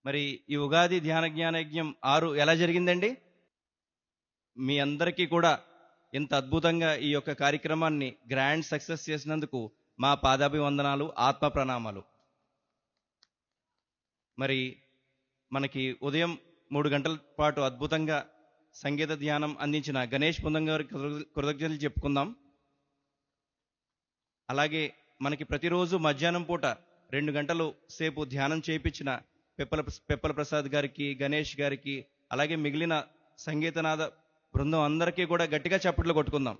మరి ఈ ఉగాది ధ్యాన జ్ఞానయజ్ఞం 6 ఎలా జరిగిందండి? మీ అందరికీ కూడా ఇంత అద్భుతంగా ఈ యొక్క కార్యక్రమాన్ని గ్రాండ్ సక్సెస్ చేసినందుకు మా పాదాభివందనాలు, ఆత్మ ప్రణామాలు. మరి మనకి ఉదయం 3 గంటల పాటు అద్భుతంగా సంగీత ధ్యానం అందించిన గణేష్ పుందం గారికి కృతజ్ఞతలు చెప్పుకుందాం. అలాగే మనకి ప్రతిరోజు మధ్యాహ్నం పూట 2 గంటలు సేపు ధ్యానం చేయించిన పెప్పల ప్రసాద్ గారికి, గణేష్ గారికి, అలాగే మిగిలిన సంగీతనాద బృందం అందరికీ కూడా గట్టిగా చప్పట్లు కొట్టుకుందాం.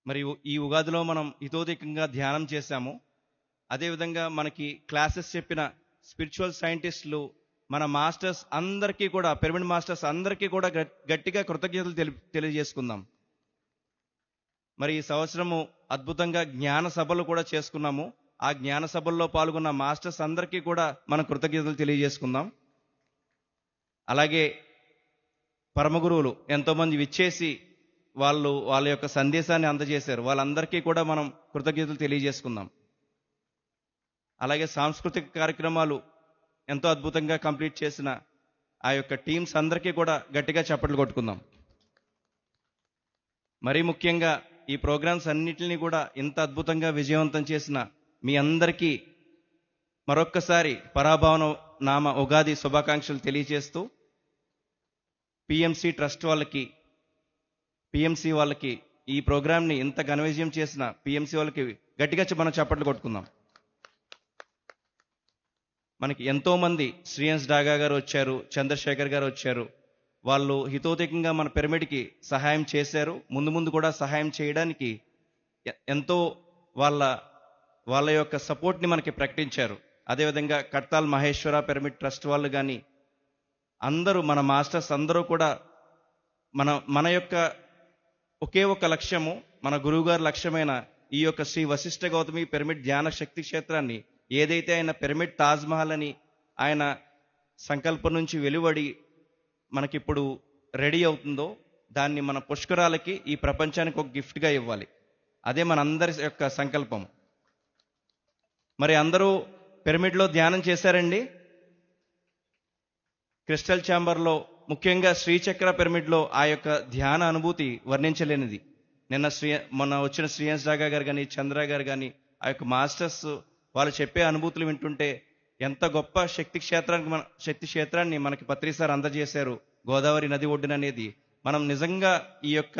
మరి ఈ ఉగాదిలో మనం హితోధికంగా ధ్యానం చేశాము. అదేవిధంగా మనకి క్లాసెస్ చెప్పిన స్పిరిచువల్ సైంటిస్టులు, మన మాస్టర్స్ అందరికీ కూడా, పిరమిడ్ మాస్టర్స్ అందరికీ కూడా గట్టిగా కృతజ్ఞతలు తెలియజేసుకుందాం. మరి ఈ సంవత్సరము అద్భుతంగా జ్ఞాన సభలు కూడా చేసుకున్నాము. ఆ జ్ఞాన సభల్లో పాల్గొన్న మాస్టర్స్ అందరికీ కూడా మనం కృతజ్ఞతలు తెలియజేసుకుందాం. అలాగే పరమగురువులు ఎంతోమంది విచ్చేసి వాళ్ళ యొక్క సందేశాన్ని అందజేశారు. వాళ్ళందరికీ కూడా మనం కృతజ్ఞతలు తెలియజేసుకుందాం. అలాగే సాంస్కృతిక కార్యక్రమాలు ఎంతో అద్భుతంగా కంప్లీట్ చేసిన ఆ యొక్క టీమ్స్ అందరికీ కూడా గట్టిగా చప్పట్లు కొట్టుకుందాం. మరీ ముఖ్యంగా ఈ ప్రోగ్రామ్స్ అన్నిటిని కూడా ఇంత అద్భుతంగా విజయవంతం చేసిన మీ అందరికీ మరొక్కసారి పరాభవన నామ ఉగాది శుభాకాంక్షలు తెలియజేస్తూ, పిఎంసి ట్రస్ట్ వాళ్ళకి, పిఎంసి వాళ్ళకి, ఈ ప్రోగ్రామ్ని ఇంత ఘన విజయం చేసిన పిఎంసి వాళ్ళకి గట్టిగా మనం చప్పట్లు కొట్టుకుందాం. మనకి ఎంతో మంది శ్రీయన్స్ డాగా గారు వచ్చారు, చంద్రశేఖర్ గారు వచ్చారు. వాళ్ళు హితోధికంగా మన పిరమిడ్కి సహాయం చేశారు. ముందు కూడా సహాయం చేయడానికి ఎంతో వాళ్ళ యొక్క సపోర్ట్ని మనకి ప్రకటించారు. అదేవిధంగా కట్తాల్ మహేశ్వర పిరమిడ్ ట్రస్ట్ వాళ్ళు కానీ అందరూ, మన మాస్టర్స్ అందరూ కూడా మన యొక్క ఒకే ఒక లక్ష్యము, మన గురువుగారి లక్ష్యమైన ఈ యొక్క శ్రీ వశిష్ఠ గౌతమి పిరమిడ్ ధ్యాన శక్తి క్షేత్రాన్ని, ఏదైతే ఆయన పిరమిడ్ తాజ్ మహల్ అని ఆయన సంకల్పం నుంచి వెలువడి మనకిప్పుడు రెడీ అవుతుందో, దాన్ని మన పుష్కరాలకి, ఈ ప్రపంచానికి ఒక గిఫ్ట్గా ఇవ్వాలి. అదే మన అందరి యొక్క సంకల్పం. మరి అందరూ పిరమిడ్లో ధ్యానం చేశారండి. క్రిస్టల్ ఛాంబర్లో, ముఖ్యంగా శ్రీచక్ర పిరమిడ్లో ఆ యొక్క ధ్యాన అనుభూతి వర్ణించలేనిది. మొన్న వచ్చిన శ్రీయన్స్ డాగా గారు కానీ, చంద్ర గారు కానీ, ఆ యొక్క మాస్టర్స్ వాళ్ళు చెప్పే అనుభూతులు వింటుంటే ఎంత గొప్ప శక్తి క్షేత్రాన్ని మనకి పత్రిసార్ అందజేశారు, గోదావరి నది ఒడ్డున అనేది. మనం నిజంగా ఈ యొక్క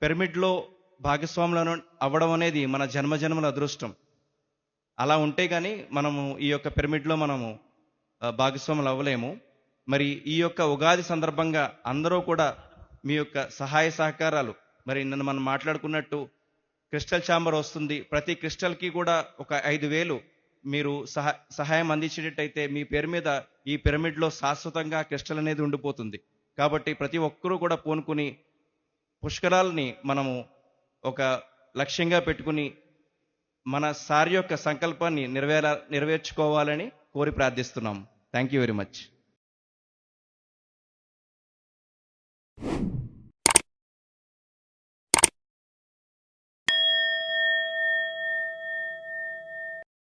పిరమిడ్లో భాగస్వాములను అవ్వడం అనేది మన జన్మజన్మల అదృష్టం. అలా ఉంటే కానీ మనము ఈ యొక్క పిరమిడ్లో మనము భాగస్వాములు అవ్వలేము. మరి ఈ యొక్క ఉగాది సందర్భంగా అందరూ కూడా మీ యొక్క సహాయ సహకారాలు, మరి నిన్న మనం మాట్లాడుకున్నట్టు క్రిస్టల్ ఛాంబర్ వస్తుంది. ప్రతి క్రిస్టల్కి కూడా ఒక 5,000 మీరు సహాయం అందించేటట్టయితే మీ పేరు మీద ఈ పిరమిడ్లో శాశ్వతంగా క్రిస్టల్ అనేది ఉండిపోతుంది. కాబట్టి ప్రతి ఒక్కరూ కూడా పూనుకుని పుష్కరాలని మనము ఒక లక్ష్యంగా పెట్టుకుని మన సార్ యొక్క సంకల్పాన్ని నెరవేర్చుకోవాలని కోరి ప్రార్థిస్తున్నాము. Thank you very much.